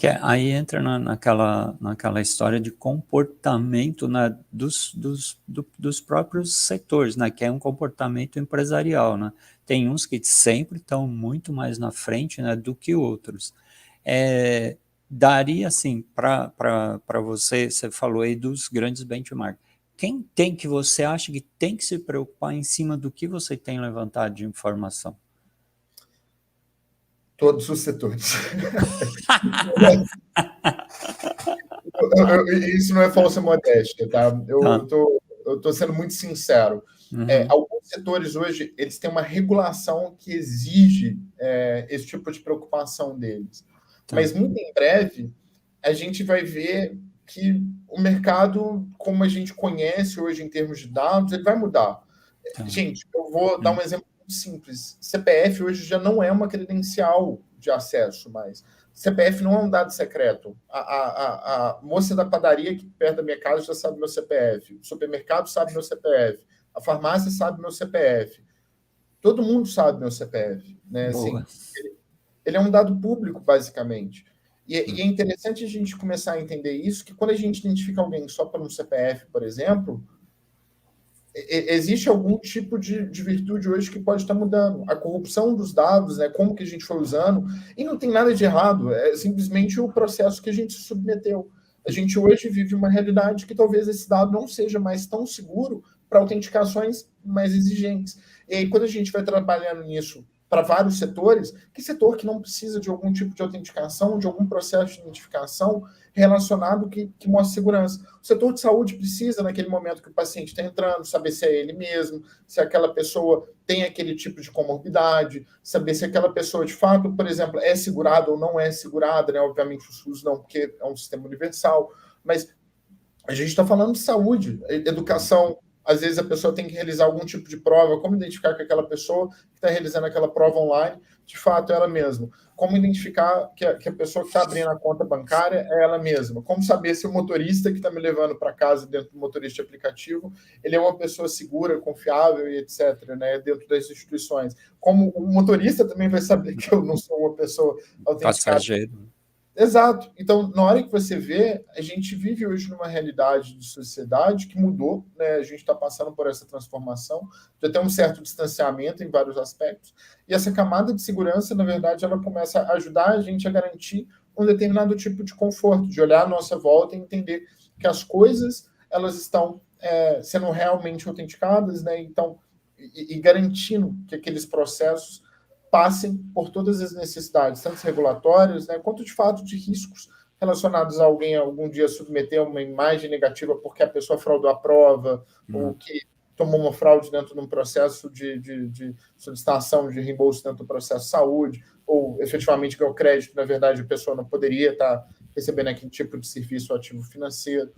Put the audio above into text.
que aí entra naquela história de comportamento, né, dos próprios setores, né, que é um comportamento empresarial, né? Tem uns que sempre estão muito mais na frente, né, do que outros. Daria, assim, para você, você falou aí dos grandes benchmarks, quem tem que você acha que tem que se preocupar em cima do que você tem levantado de informação? Todos os setores. Isso não é falsa modéstia, tá? Eu tô sendo muito sincero. Alguns setores hoje, eles têm uma regulação que exige esse tipo de preocupação deles. Mas muito em breve, a gente vai ver que o mercado, como a gente conhece hoje em termos de dados, ele vai mudar. Gente, eu vou dar um exemplo muito simples. CPF hoje já não é uma credencial de acesso mais. CPF não é um dado secreto. A moça da padaria aqui perto da minha casa já sabe meu CPF. O supermercado sabe meu CPF. A farmácia sabe meu CPF. Todo mundo sabe meu CPF. Né? Assim, ele é um dado público, basicamente. E é interessante a gente começar a entender isso, que quando a gente identifica alguém só por um CPF, por exemplo, existe algum tipo de virtude hoje que pode estar mudando. A corrupção dos dados, né, como que a gente foi usando, e não tem nada de errado, é simplesmente o processo que a gente se submeteu. A gente hoje vive uma realidade que talvez esse dado não seja mais tão seguro para autenticações mais exigentes. E aí, quando a gente vai trabalhando nisso para vários setores, que setor que não precisa de algum tipo de autenticação, de algum processo de identificação relacionado que mostre segurança? O setor de saúde precisa, naquele momento que o paciente está entrando, saber se é ele mesmo, se aquela pessoa tem aquele tipo de comorbidade, saber se aquela pessoa, de fato, por exemplo, é segurada ou não é segurada, né? Obviamente o SUS não, porque é um sistema universal, mas a gente está falando de saúde, educação. Às vezes a pessoa tem que realizar algum tipo de prova, como identificar que aquela pessoa que está realizando aquela prova online, de fato, é ela mesma. Como identificar que a pessoa que está abrindo a conta bancária é ela mesma. Como saber se o motorista que está me levando para casa dentro do motorista de aplicativo, ele é uma pessoa segura, confiável e etc., né, dentro das instituições. Como o motorista também vai saber que eu não sou uma pessoa autenticada. Passageiro. Exato. Então, na hora que você vê, a gente vive hoje numa realidade de sociedade que mudou, né? A gente está passando por essa transformação, já tem um certo distanciamento em vários aspectos, e essa camada de segurança, na verdade, ela começa a ajudar a gente a garantir um determinado tipo de conforto, de olhar à nossa volta e entender que as coisas, elas estão sendo realmente autenticadas, né? Então, e garantindo que aqueles processos passem por todas as necessidades, tanto regulatórias, né, quanto de fato de riscos relacionados a alguém algum dia submeter uma imagem negativa porque a pessoa fraudou a prova, ou que tomou uma fraude dentro de um processo de solicitação de reembolso dentro do processo de saúde, ou efetivamente ganhou crédito, na verdade a pessoa não poderia estar recebendo aquele tipo de serviço ou ativo financeiro.